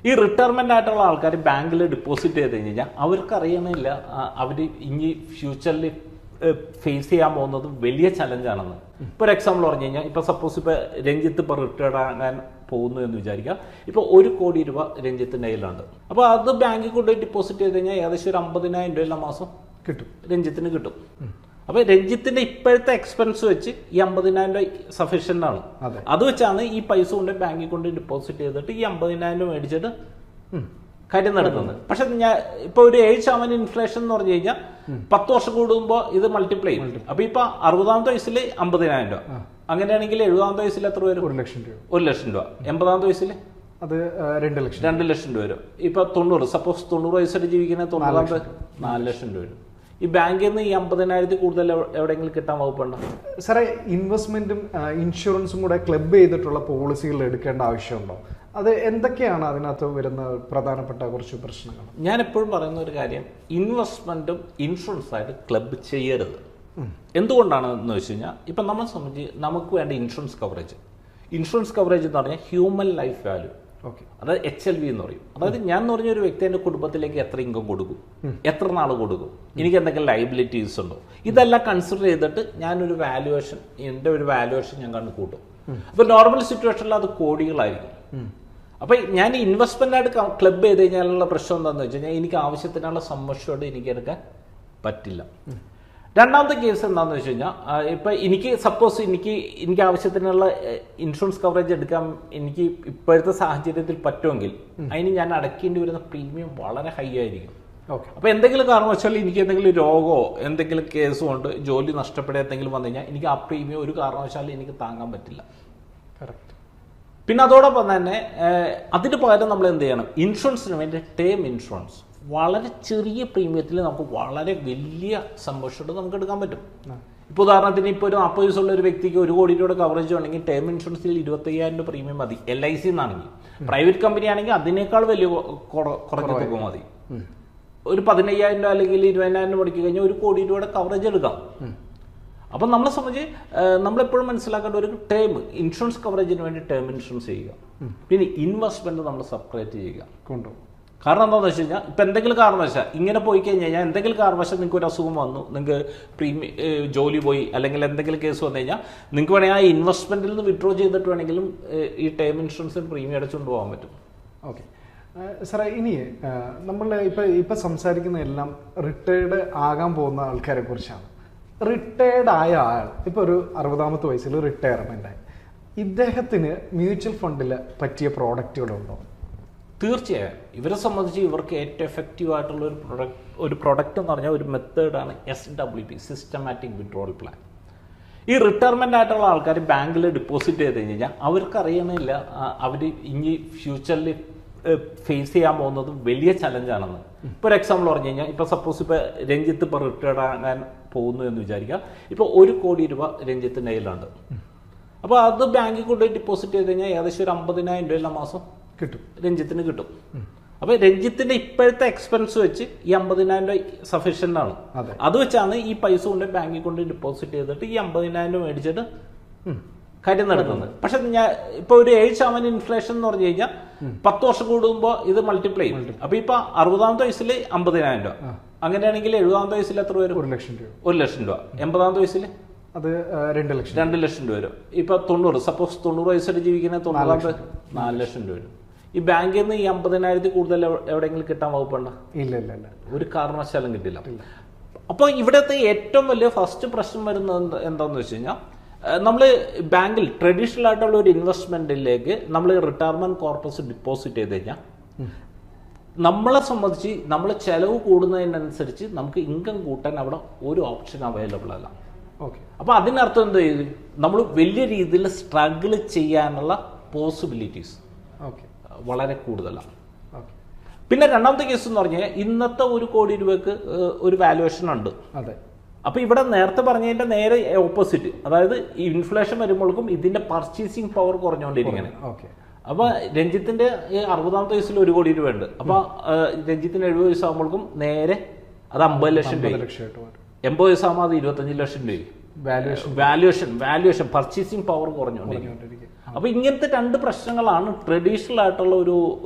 ഈ റിട്ടയർമെന്റ് ആയിട്ടുള്ള ആൾക്കാർ ബാങ്കിൽ ഡെപ്പോസിറ്റ് ചെയ്ത് കഴിഞ്ഞാൽ അവർക്കറിയണില്ല അവർ ഇനി ഫ്യൂച്ചറിൽ ഫേസ് ചെയ്യാൻ പോകുന്നത് വലിയ ചലഞ്ചാണെന്ന്. ഇപ്പോൾ ഒരു എക്സാമ്പിൾ പറഞ്ഞു കഴിഞ്ഞാൽ ഇപ്പോൾ സപ്പോസ് ഇപ്പോൾ രഞ്ജിത്ത് ഇപ്പോൾ റിട്ടയർഡ് ആകാൻ പോകുന്നു എന്ന് വിചാരിക്കുക. ഇപ്പോൾ 1 കോടി രൂപ രഞ്ജിത്തിൻ്റെ കയ്യിലുണ്ട്. അപ്പോൾ അത് ബാങ്കിൽ കൊണ്ടുപോയി ഡെപ്പോസിറ്റ് ചെയ്ത് കഴിഞ്ഞാൽ ഏകദേശം ഒരു 50,000 രൂപ എല്ലാ മാസം കിട്ടും, രഞ്ജിത്തിന് കിട്ടും. അപ്പോൾ രഞ്ജിത്തിന്റെ ഇപ്പോഴത്തെ എക്സ്പെൻസ് വെച്ച് ഈ 50,000 രൂപ സഫീഷ്യന്റ് ആണ്. അത് വെച്ചാണ് ഈ പൈസ കൊണ്ട് ബാങ്കിൽ കൊണ്ട് ഡെപ്പോസിറ്റ് ചെയ്തിട്ട് ഈ 50,000 രൂപ മേടിച്ചിട്ട് കാര്യം നടക്കുന്നത്. പക്ഷെ ഞാൻ ഇപ്പൊ ഒരു 7% ഇൻഫ്ലേഷൻ എന്ന് പറഞ്ഞു കഴിഞ്ഞാൽ 10 വർഷം കൂടുമ്പോൾ ഇത് മൾട്ടിപ്ലൈ ചെയ്യും. അപ്പൊ ഇപ്പൊ 60ാമത്തെ വയസ്സിൽ 50,000 രൂപ, അങ്ങനെയാണെങ്കിൽ 70ാമത്തെ വയസ്സിൽ എത്ര വരും? 1 ലക്ഷം രൂപ. 1 ലക്ഷം രൂപ. 80ാമത്തെ വയസ്സിൽ അത് 2 ലക്ഷം രൂപ വരും. ഇപ്പൊ 90, സപ്പോസ് 90 വയസ്സിൽ ജീവിക്കുന്ന 90ാമത്തെ 4 ലക്ഷം രൂപ വരും. ഈ ബാങ്കിൽ നിന്ന് ഈ 50,000 കൂടുതൽ എവിടെയെങ്കിലും കിട്ടാൻ വകുപ്പുണ്ടോ? സാറേ, ഇൻവെസ്റ്റ്മെന്റും ഇൻഷുറൻസും കൂടെ ക്ലബ് ചെയ്തിട്ടുള്ള പോളിസികൾ എടുക്കേണ്ട ആവശ്യമുണ്ടോ? അത് എന്തൊക്കെയാണ് അതിനകത്ത് വരുന്ന പ്രധാനപ്പെട്ട കുറച്ച് പ്രശ്നങ്ങൾ? ഞാൻ എപ്പോഴും പറയുന്ന ഒരു കാര്യം, ഇൻവെസ്റ്റ്മെന്റും ഇൻഷുറൻസ് ആയിട്ട് ക്ലബ് ചെയ്യരുത്. എന്തുകൊണ്ടാണെന്ന് വെച്ച് കഴിഞ്ഞാൽ ഇപ്പം നമ്മളെ സംബന്ധിച്ച് നമുക്ക് വേണ്ട ഇൻഷുറൻസ് കവറേജ് എന്ന് പറഞ്ഞാൽ ഹ്യൂമൻ ലൈഫ് വാല്യൂ. അതായത് HLV എന്ന് പറയും. അതായത് ഞാൻ എന്ന് പറഞ്ഞ ഒരു വ്യക്തി എൻ്റെ കുടുംബത്തിലേക്ക് എത്ര ഇൻകം കൊടുക്കും, എത്ര നാൾ കൊടുക്കും, എനിക്ക് എന്തെങ്കിലും ലയബിലിറ്റീസ് ഉണ്ടോ, ഇതെല്ലാം കൺസിഡർ ചെയ്തിട്ട് ഞാനൊരു വാല്യുവേഷൻ, എൻ്റെ ഒരു വാല്യുവേഷൻ ഞാൻ കണ്ടു കൂട്ടും. അപ്പോൾ നോർമൽ സിറ്റുവേഷനിൽ അത് കോടികളായിരിക്കും. അപ്പോൾ ഞാൻ ഇൻവെസ്റ്റ്മെന്റ് ആയിട്ട് ക്ലബ് ചെയ്ത് കഴിഞ്ഞാലുള്ള പ്രശ്നം എന്താണെന്ന് വെച്ച് കഴിഞ്ഞാൽ എനിക്ക് ആവശ്യത്തിനുള്ള സംരക്ഷണം എനിക്ക് എടുക്കാൻ പറ്റില്ല. രണ്ടാമത്തെ കേസ് എന്താണെന്ന് വെച്ച് കഴിഞ്ഞാൽ ഇപ്പം എനിക്ക് സപ്പോസ് എനിക്ക് ആവശ്യത്തിനുള്ള ഇൻഷുറൻസ് കവറേജ് എടുക്കാൻ എനിക്ക് ഇപ്പോഴത്തെ സാഹചര്യത്തിൽ പറ്റുമെങ്കിൽ അതിന് ഞാൻ അടയ്ക്കേണ്ടി വരുന്ന പ്രീമിയം വളരെ ഹൈ ആയിരിക്കും. അപ്പോൾ എന്തെങ്കിലും കാരണവശാൽ എനിക്ക് എന്തെങ്കിലും രോഗമോ എന്തെങ്കിലും കേസ് കൊണ്ട് ജോലി നഷ്ടപ്പെടുക എന്തെങ്കിലും വന്നു കഴിഞ്ഞാൽ എനിക്ക് ആ പ്രീമിയം ഒരു കാരണവശാലും എനിക്ക് താങ്ങാൻ പറ്റില്ല. പിന്നെ അതോടൊപ്പം തന്നെ അതിന് പകരം നമ്മൾ എന്ത് ചെയ്യണം? ഇൻഷുറൻസിന് വേണ്ടി ടേം ഇൻഷുറൻസ് വളരെ ചെറിയ പ്രീമിയത്തിൽ നമുക്ക് വളരെ വലിയ സംരക്ഷണം നമുക്ക് എടുക്കാൻ പറ്റും. ഇപ്പോൾ ഉദാഹരണത്തിന് ഇപ്പോൾ ഒരു 40 വയസ്സുള്ള ഒരു വ്യക്തിക്ക് 1 കോടി രൂപയുടെ കവറേജ് ഉണ്ടെങ്കിൽ ടേം ഇൻഷുറൻസിൽ 25,000 രൂപ പ്രീമിയം മതി. LIC എന്നാണെങ്കിൽ, പ്രൈവറ്റ് കമ്പനി ആണെങ്കിൽ അതിനേക്കാൾ വലിയ കുറഞ്ഞ തുക മതി. ഒരു 15,000 രൂപ അല്ലെങ്കിൽ 20,000 രൂപ പഠിച്ചു കഴിഞ്ഞാൽ 1 കോടി രൂപയുടെ കവറേജ് എടുക്കാം. അപ്പം നമ്മളെ സംബന്ധിച്ച് നമ്മളെപ്പോഴും മനസ്സിലാക്കേണ്ട ഒരു ടേം ഇൻഷുറൻസ് കവറേജിന് വേണ്ടി ടേം ഇൻഷുറൻസ് ചെയ്യുക. പിന്നെ ഇൻവെസ്റ്റ്മെന്റ് നമ്മൾ സെപ്പറേറ്റ് ചെയ്യുക. കാരണം എന്താണെന്ന് വെച്ച് കഴിഞ്ഞാൽ ഇപ്പം എന്തെങ്കിലും കാരണവശാൽ ഇങ്ങനെ പോയി കഴിഞ്ഞാൽ എന്തെങ്കിലും കാരണവശാൽ നിങ്ങൾക്ക് ഒരു അസുഖം വന്നു, നിങ്ങൾക്ക് ജോലി പോയി, അല്ലെങ്കിൽ എന്തെങ്കിലും കേസ് വന്നു കഴിഞ്ഞാൽ നിങ്ങൾക്ക് വേണമെങ്കിൽ ആ ഇൻവെസ്റ്റ്മെന്റിൽ നിന്ന് വിഡ്രോ ചെയ്തിട്ട് വേണമെങ്കിലും ഈ ടേം ഇൻഷുറൻസിന് പ്രീമിയം അടച്ചുകൊണ്ട് പോകാൻ പറ്റും. ഓക്കെ സാറേ, ഇനി നമ്മൾ ഇപ്പം സംസാരിക്കുന്ന എല്ലാം റിട്ടയർഡ് ആകാൻ പോകുന്ന ആൾക്കാരെ കുറിച്ചാണ്. റിട്ടയർഡ് ആയ ആൾ ഇപ്പോൾ ഒരു 60ാമത്തെ വയസ്സിൽ റിട്ടയർമെന്റ് ആയി, ഇദ്ദേഹത്തിന് മ്യൂച്വൽ ഫണ്ടിൽ പറ്റിയ പ്രോഡക്റ്റുകളുണ്ടോ? തീർച്ചയായും. ഇവരെ സംബന്ധിച്ച് ഇവർക്ക് ഏറ്റവും എഫക്റ്റീവ് ആയിട്ടുള്ള ഒരു പ്രൊഡക്റ്റ് എന്ന് പറഞ്ഞാൽ ഒരു മെത്തേഡാണ് SWP, സിസ്റ്റമാറ്റിക് വിഡ്രോവൽ പ്ലാൻ. ഈ റിട്ടയർമെന്റ് ആയിട്ടുള്ള ആൾക്കാർ ബാങ്കിൽ ഡെപ്പോസിറ്റ് ചെയ്ത് കഴിഞ്ഞാൽ അവർക്കറിയണില്ല അവർ ഇനി ഫ്യൂച്ചറിൽ ഫേസ് ചെയ്യാൻ പോകുന്നത് വലിയ ചലഞ്ചാണെന്ന്. ഇപ്പോൾ ഒരു എക്സാമ്പിൾ പറഞ്ഞു കഴിഞ്ഞാൽ ഇപ്പോൾ സപ്പോസ് ഇപ്പോൾ രഞ്ജിത്ത് ഇപ്പോൾ റിട്ടയർഡ് ആകാൻ പോകുന്നു എന്ന് വിചാരിക്കുക. ഇപ്പോൾ 1 കോടി രൂപ രഞ്ജിത്തിൻ്റെ കയ്യിലുണ്ട്. അപ്പോൾ അത് ബാങ്കിൽ കൊണ്ടുപോയി ഡെപ്പോസിറ്റ് ചെയ്ത് കഴിഞ്ഞാൽ ഏകദേശം ഒരു 50,000 രൂപ എല്ലാ മാസം കിട്ടും, രഞ്ജിത്തിന് കിട്ടും. അപ്പോൾ രഞ്ജിത്തിന്റെ ഇപ്പോഴത്തെ എക്സ്പെൻസ് വെച്ച് ഈ 50,000 രൂപ സഫീഷ്യന്റ് ആണ്. അത് വെച്ചാണ് ഈ പൈസ കൊണ്ട് ബാങ്കിൽ കൊണ്ട് ഡെപ്പോസിറ്റ് ചെയ്തിട്ട് ഈ 50,000 രൂപ മേടിച്ചിട്ട് കാര്യം നടക്കുന്നത്. പക്ഷെ ഞാൻ ഇപ്പൊ ഒരു 7% ഇൻഫ്ലേഷൻ എന്ന് പറഞ്ഞു കഴിഞ്ഞാൽ 10 വർഷം കൂടുമ്പോൾ ഇത് മൾട്ടിപ്ലൈ ചെയ്യും. അപ്പൊ ഇപ്പൊ 60ാമത്തെ വയസ്സിൽ 50,000 രൂപ, അങ്ങനെയാണെങ്കിൽ 70ാമത്തെ വയസ്സിൽ എത്ര വരും? 1 ലക്ഷം രൂപ. 1 ലക്ഷം രൂപ. 80ാമത്തെ വയസ്സിൽ അത് 2 ലക്ഷം രൂപ വരും. ഇപ്പൊ 90, സപ്പോസ് 90 വയസ്സിൽ ജീവിക്കുന്ന 90ാമത്തെ 4 ലക്ഷം രൂപ വരും. ഈ ബാങ്കിൽ നിന്ന് ഈ 50,000 കൂടുതൽ എവിടെയെങ്കിലും കിട്ടാൻ വകുപ്പുണ്ടോ? ഇല്ല, ഒരു കാരണവശാലും കിട്ടില്ല. അപ്പോൾ ഇവിടുത്തെ ഏറ്റവും വലിയ ഫസ്റ്റ് പ്രശ്നം വരുന്നത് എന്താണെന്ന് വെച്ച് കഴിഞ്ഞാൽ നമ്മൾ ബാങ്കിൽ ട്രഡീഷണൽ ആയിട്ടുള്ള ഒരു ഇൻവെസ്റ്റ്മെന്റിലേക്ക് നമ്മൾ റിട്ടയർമെന്റ് കോർപ്പസ് ഡെപ്പോസിറ്റ് ചെയ്ത് കഴിഞ്ഞാൽ നമ്മളെ സംബന്ധിച്ച് നമ്മൾ ചെലവ് കൂടുന്നതിനനുസരിച്ച് നമുക്ക് ഇൻകം കൂട്ടാൻ അവിടെ ഒരു ഓപ്ഷൻ അവൈലബിൾ അല്ല. അപ്പോൾ അതിനർത്ഥം എന്ത് ചെയ്തു? നമ്മൾ വലിയ രീതിയിൽ സ്ട്രഗിൾ ചെയ്യാനുള്ള പോസിബിലിറ്റീസ് വളരെ കൂടുതലാണ്. പിന്നെ രണ്ടാമത്തെ കേസ് എന്ന് പറഞ്ഞാൽ ഇന്നത്തെ 1 കോടി രൂപക്ക് ഒരു വാല്യുവേഷൻ ഉണ്ട്. അപ്പൊ ഇവിടെ നേരത്തെ പറഞ്ഞതിന്റെ നേരെ ഓപ്പോസിറ്റ്, അതായത് ഇൻഫ്ലേഷൻ വരുമ്പോഴേക്കും ഇതിന്റെ പർച്ചേസിങ് പവർ കുറഞ്ഞുകൊണ്ടിരിക്കുകയാണ്. അപ്പൊ രഞ്ജിത്തിന്റെ 60ാമത്തെ വയസ്സിൽ 1 കോടി രൂപ ഉണ്ട്. അപ്പൊ രഞ്ജിത്തിന് 70 വയസ്സാകുമ്പോഴേക്കും നേരെ അത് 50 ലക്ഷം രൂപ, 80 വയസ്സാകുമ്പോൾ അത് 25 ലക്ഷം രൂപ. വാല്യുവേഷൻ പർച്ചേസിങ് പവർ കുറഞ്ഞുകൊണ്ടിരിക്കും. അപ്പോൾ ഇങ്ങനത്തെ രണ്ട് പ്രശ്നങ്ങളാണ് ട്രഡീഷണൽ ആയിട്ടുള്ള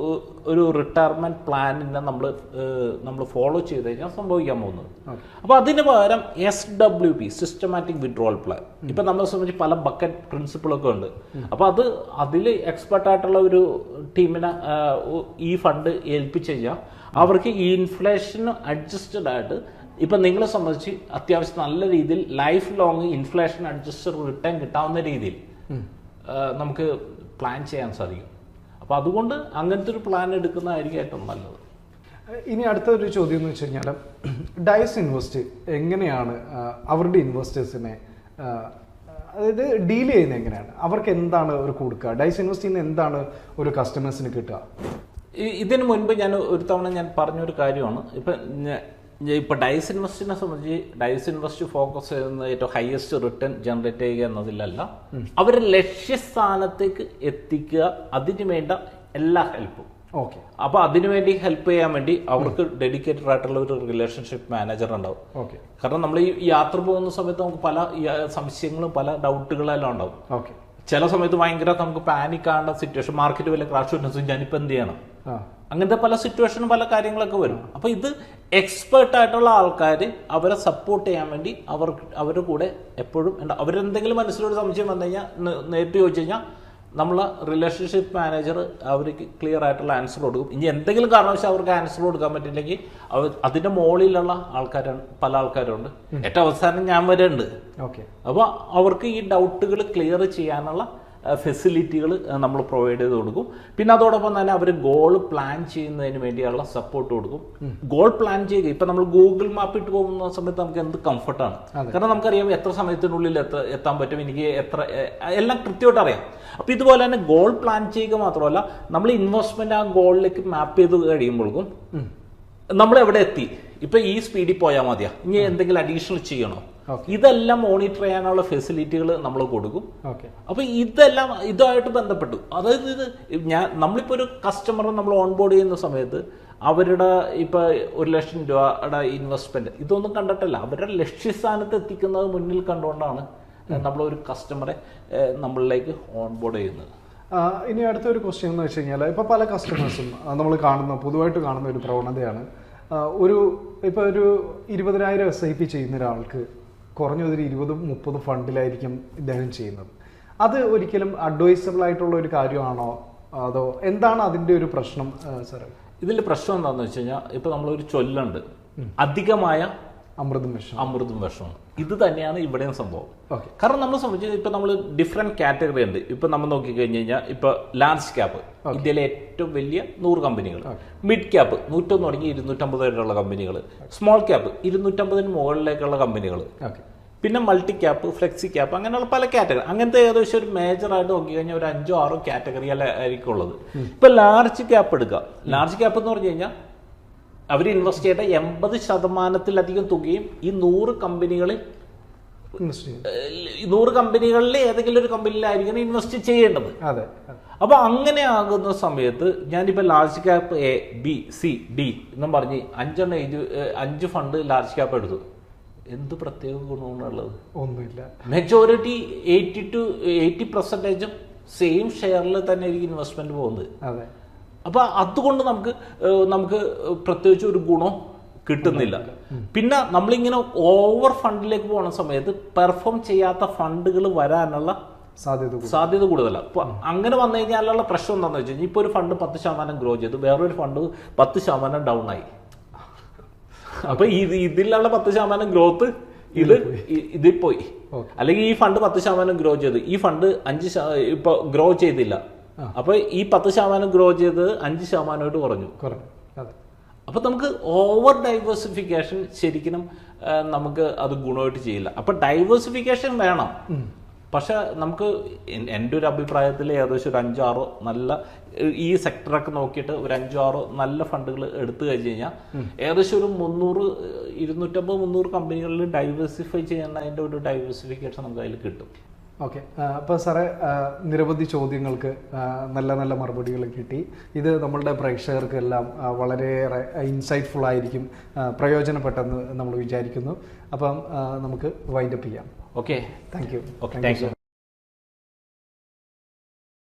ഒരു റിട്ടയർമെന്റ് പ്ലാനിനെ നമ്മൾ ഫോളോ ചെയ്ത് കഴിഞ്ഞാൽ സംഭവിക്കാൻ പോകുന്നത്. അപ്പോൾ അതിന് പകരം SWP സിസ്റ്റമാറ്റിക് വിഡ്രോവൽ പ്ലാൻ, ഇപ്പം നമ്മളെ സംബന്ധിച്ച് പല ബക്കറ്റ് പ്രിൻസിപ്പിളൊക്കെ ഉണ്ട്. അപ്പോൾ അതിൽ എക്സ്പെർട്ട് ആയിട്ടുള്ള ഒരു ടീമിനെ ഈ ഫണ്ട് ഏൽപ്പിച്ച് കഴിഞ്ഞാൽ അവർക്ക് ഈ ഇൻഫ്ലേഷന് അഡ്ജസ്റ്റഡ് ആയിട്ട് ഇപ്പം നിങ്ങളെ സംബന്ധിച്ച് അത്യാവശ്യം നല്ല രീതിയിൽ life long inflation adjusted return കിട്ടാവുന്ന രീതിയിൽ നമുക്ക് പ്ലാൻ ചെയ്യാൻ സാധിക്കും. അപ്പോൾ അതുകൊണ്ട് അങ്ങനത്തെ ഒരു പ്ലാൻ എടുക്കുന്നതായിരിക്കും ഏറ്റവും നല്ലത്. ഇനി അടുത്തൊരു ചോദ്യം എന്ന് വെച്ച് കഴിഞ്ഞാൽ ഡൈസ് ഇൻവെസ്റ്റ് എങ്ങനെയാണ് അവരുടെ ഇൻവെസ്റ്റേഴ്സിനെ അതായത് ഡീൽ ചെയ്യുന്നത് എങ്ങനെയാണ്, അവർക്ക് എന്താണ് ഒരു കൊടുക്കുക, ഡൈസ് ഇൻവെസ്റ്റ് ചെയ്യുന്ന എന്താണ് ഒരു കസ്റ്റമേഴ്സിന് കിട്ടുക? ഇതിനു മുൻപ് ഒരു തവണ പറഞ്ഞൊരു കാര്യമാണ്. ഇപ്പം ഡൈസ് ഇൻവെസ്റ്റിനെ സംബന്ധിച്ച് ഡൈസ് ഇൻവെസ്റ്റ് ഫോക്കസ് ചെയ്യുന്നത് ഏറ്റവും ഹയസ്റ്റ് റിട്ടേൺ ജനറേറ്റ് ചെയ്യുക എന്നതിലല്ല, അവരെ ലക്ഷ്യസ്ഥാനത്തേക്ക് എത്തിക്കുക, അതിന് വേണ്ട എല്ലാ ഹെൽപ്പും. ഓക്കെ. അപ്പോൾ അതിനുവേണ്ടി ഹെൽപ്പ് ചെയ്യാൻ വേണ്ടി അവർക്ക് ഡെഡിക്കേറ്റഡ് ആയിട്ടുള്ള ഒരു റിലേഷൻഷിപ്പ് മാനേജർ ഉണ്ടാവും. ഓക്കെ. കാരണം നമ്മൾ ഈ യാത്ര പോകുന്ന സമയത്ത് നമുക്ക് പല സംശയങ്ങളും പല ഡൗട്ടുകളെല്ലാം ഉണ്ടാവും. ഓക്കെ. ചില സമയത്ത് ഭയങ്കര നമുക്ക് പാനിക് ആവേണ്ട സിറ്റുവേഷൻ, മാർക്കറ്റ് വില ക്രാഷ് വരുന്ന ഞാനിപ്പോൾ എന്ത് ചെയ്യണം, അങ്ങനത്തെ പല സിറ്റുവേഷനും പല കാര്യങ്ങളൊക്കെ വരും. അപ്പൊ ഇത് എക്സ്പേർട്ട് ആയിട്ടുള്ള ആൾക്കാർ അവരെ സപ്പോർട്ട് ചെയ്യാൻ വേണ്ടി അവരുടെ കൂടെ എപ്പോഴും അവരെന്തെങ്കിലും മനസ്സിലൊരു സംശയം വന്നു കഴിഞ്ഞാൽ നേരിട്ട് ചോദിച്ചു കഴിഞ്ഞാൽ നമ്മളെ റിലേഷൻഷിപ്പ് മാനേജർ അവർക്ക് ക്ലിയർ ആയിട്ടുള്ള ആൻസർ കൊടുക്കും. ഇനി എന്തെങ്കിലും കാരണവശാൽ അവർക്ക് ആൻസർ കൊടുക്കാൻ പറ്റില്ലെങ്കിൽ അതിന്റെ മുകളിലുള്ള പല ആൾക്കാരുണ്ട്. ഏറ്റവും അവസാനം ഞാൻ വരെ ഉണ്ട്. അപ്പോൾ അവർക്ക് ഈ ഡൗട്ടുകൾ ക്ലിയർ ചെയ്യാനുള്ള ഫെസിലിറ്റികൾ നമ്മൾ പ്രൊവൈഡ് ചെയ്ത് കൊടുക്കും. പിന്നെ അതോടൊപ്പം തന്നെ അവർ ഗോൾ പ്ലാൻ ചെയ്യുന്നതിന് വേണ്ടിയുള്ള സപ്പോർട്ട് കൊടുക്കും. ഗോൾ പ്ലാൻ ചെയ്യുക, ഇപ്പം നമ്മൾ ഗൂഗിൾ മാപ്പ് ഇട്ട് പോകുന്ന സമയത്ത് നമുക്ക് എന്ത് കംഫർട്ടാണ്. കാരണം നമുക്കറിയാം എത്ര സമയത്തിനുള്ളിൽ എത്താൻ പറ്റും, എനിക്ക് എല്ലാം കൃത്യമായിട്ട് അറിയാം. അപ്പം ഇതുപോലെ തന്നെ ഗോൾ പ്ലാൻ ചെയ്യുക മാത്രമല്ല, നമ്മൾ ഇൻവെസ്റ്റ്മെന്റ് ആ ഗോളിലേക്ക് മാപ്പ് ചെയ്ത് കഴിയുമ്പോഴേക്കും നമ്മൾ എവിടെ എത്തി, ഇപ്പൊ ഈ സ്പീഡിൽ പോയാൽ മതിയാ, ഇനി എന്തെങ്കിലും അഡീഷണൽ ചെയ്യണോ, ഇതെല്ലാം മോണിറ്റർ ചെയ്യാനുള്ള ഫെസിലിറ്റികൾ നമ്മൾ കൊടുക്കും. അപ്പൊ ഇതുമായിട്ട് ബന്ധപ്പെട്ടു, അതായത് നമ്മളിപ്പോ ഒരു കസ്റ്റമറെ നമ്മൾ ഓൺബോർഡ് ചെയ്യുന്ന സമയത്ത് അവരുടെ ഇപ്പൊ 1,00,000 രൂപയുടെ ഇൻവെസ്റ്റ്മെന്റ് ഇതൊന്നും കണ്ടിട്ടല്ല, അവരുടെ ലക്ഷ്യസ്ഥാനത്ത് എത്തിക്കുന്നത് മുന്നിൽ കണ്ടുകൊണ്ടാണ് നമ്മളൊരു കസ്റ്റമറെ നമ്മളിലേക്ക് ഓൺബോർഡ് ചെയ്യുന്നത്. ഇനി അടുത്തൊരു ക്വസ്റ്റ്യൻ എന്ന് വെച്ച് കഴിഞ്ഞാൽ ഇപ്പൊ പല കസ്റ്റമേഴ്സും നമ്മൾ പൊതുവായിട്ട് കാണുന്ന ഒരു പ്രവണതയാണ്, ഒരു 20,000 SIP ചെയ്യുന്ന ഒരാൾക്ക് കുറഞ്ഞതൊരു 20-30 ഫണ്ടിലായിരിക്കും ഇദ്ദേഹം ചെയ്യുന്നത്. അത് ഒരിക്കലും അഡ്വൈസബിൾ ആയിട്ടുള്ള ഒരു കാര്യമാണോ, അതോ എന്താണ് അതിന്റെ ഒരു പ്രശ്നം സാർ? ഇതിന്റെ പ്രശ്നം എന്താണെന്ന് വെച്ച് കഴിഞ്ഞാൽ ഇപ്പൊ നമ്മളൊരു ചൊല്ലുണ്ട്, അധികമായ അമൃതും വിഷമാണ്. ഇത് തന്നെയാണ് ഇവിടെയും സംഭവം. കാരണം നമ്മളെ സംബന്ധിച്ച് ഇപ്പൊ നമ്മൾ ഡിഫറെന്റ് കാറ്റഗറി ഉണ്ട്. ഇപ്പൊ നമ്മൾ നോക്കിക്കഴിഞ്ഞ് കഴിഞ്ഞാൽ ഇപ്പൊ ലാർജ് ക്യാപ്പ് ഇന്ത്യയിലെ ഏറ്റവും വലിയ 100 കമ്പനികൾ, മിഡ് ക്യാപ്പ് 101 തുടങ്ങി 250 വരെയുള്ള കമ്പനികൾ, സ്മോൾ ക്യാപ്പ് 250 മുകളിലേക്കുള്ള കമ്പനികൾ, പിന്നെ മൾട്ടി ക്യാപ്പ്, ഫ്ലെക്സി ക്യാപ്പ്, അങ്ങനെയുള്ള പല കാറ്റഗറി. അങ്ങനത്തെ ഏകദേശം ഒരു മേജറായിട്ട് നോക്കിക്കഴിഞ്ഞാൽ ഒരു 5-6 കാറ്റഗറി ആയിരിക്കും ഉള്ളത്. ഇപ്പൊ ലാർജ് ക്യാപ്പ് എടുക്കുക. ലാർജ് ക്യാപ്പ് എന്ന് പറഞ്ഞു കഴിഞ്ഞാൽ അവർ ഇൻവെസ്റ്റ് ചെയ്ത 80% തുകയും ഈ 100 കമ്പനികളിൽ ഏതെങ്കിലും ഒരു കമ്പനിയിലായിരിക്കണം ഇൻവെസ്റ്റ് ചെയ്യേണ്ടത്. അപ്പൊ അങ്ങനെ ആകുന്ന സമയത്ത് ഞാനിപ്പോ large cap A, B, C, D എന്നും പറഞ്ഞ് 5 ഫണ്ട് ലാർജ് ക്യാപ്പ് എടുത്തു. എന്ത് പ്രത്യേക ഗുണമാണുള്ളത്? ഒന്നുമില്ല. മെജോറിറ്റി 80% സെയിം ഷെയറിൽ തന്നെ ആയിരിക്കും ഇൻവെസ്റ്റ്മെന്റ് പോകുന്നത്. അപ്പൊ അതുകൊണ്ട് നമുക്ക് പ്രത്യേകിച്ച് ഒരു ഗുണം കിട്ടുന്നില്ല. പിന്നെ നമ്മളിങ്ങനെ ഓവർ ഫണ്ടിലേക്ക് പോകുന്ന സമയത്ത് പെർഫോം ചെയ്യാത്ത ഫണ്ടുകൾ വരാനുള്ള സാധ്യത കൂടുതലാണ്. അപ്പൊ അങ്ങനെ വന്നു കഴിഞ്ഞാലുള്ള പ്രശ്നം എന്താണെന്ന് വെച്ച് കഴിഞ്ഞാൽ ഇപ്പൊ ഒരു ഫണ്ട് 10% ഗ്രോ ചെയ്തു, വേറൊരു ഫണ്ട് 10% ഡൗൺ ആയി. അപ്പൊ ഇതിലുള്ള 10% ഗ്രോത്ത് ഇതിൽ പോയി. അല്ലെങ്കിൽ ഈ ഫണ്ട് 10% ഗ്രോ ചെയ്തു, ഈ ഫണ്ട് 5% ഇപ്പൊ ഗ്രോ ചെയ്തില്ല. അപ്പൊ ഈ 10% ഗ്രോ ചെയ്ത് 5% കുറഞ്ഞു. അപ്പൊ നമുക്ക് ഓവർ ഡൈവേഴ്സിഫിക്കേഷൻ ശരിക്കും നമുക്ക് അത് ഗുണമായിട്ട് ചെയ്യില്ല. അപ്പൊ ഡൈവേഴ്സിഫിക്കേഷൻ വേണം, പക്ഷെ നമുക്ക് എൻ്റെ ഒരു അഭിപ്രായത്തിൽ ഏകദേശം ഒരു 5-6 നല്ല ഈ സെക്ടറൊക്കെ നോക്കിയിട്ട് ഒരു 5-6 നല്ല ഫണ്ടുകൾ എടുത്തു കഴിഞ്ഞ് കഴിഞ്ഞാൽ ഏകദേശം ഒരു 250-300 കമ്പനികളിൽ ഡൈവേഴ്സിഫൈ ചെയ്യുന്ന അതിൻ്റെ ഒരു ഡൈവേഴ്സിഫിക്കേഷൻ നമുക്ക് അതിൽ കിട്ടും. ഓക്കെ. അപ്പോൾ സാറേ, നിരവധി ചോദ്യങ്ങൾക്ക് നല്ല നല്ല മറുപടികൾ കിട്ടി. ഇത് നമ്മളുടെ പ്രേക്ഷകർക്കെല്ലാം വളരെയേറെ ഇൻസൈറ്റ്ഫുൾ ആയിരിക്കും, പ്രയോജനപ്പെട്ടെന്ന് നമ്മൾ വിചാരിക്കുന്നു. അപ്പം നമുക്ക് വൈൻഡപ്പ് ചെയ്യാം. Okay thank you. Okay thank you.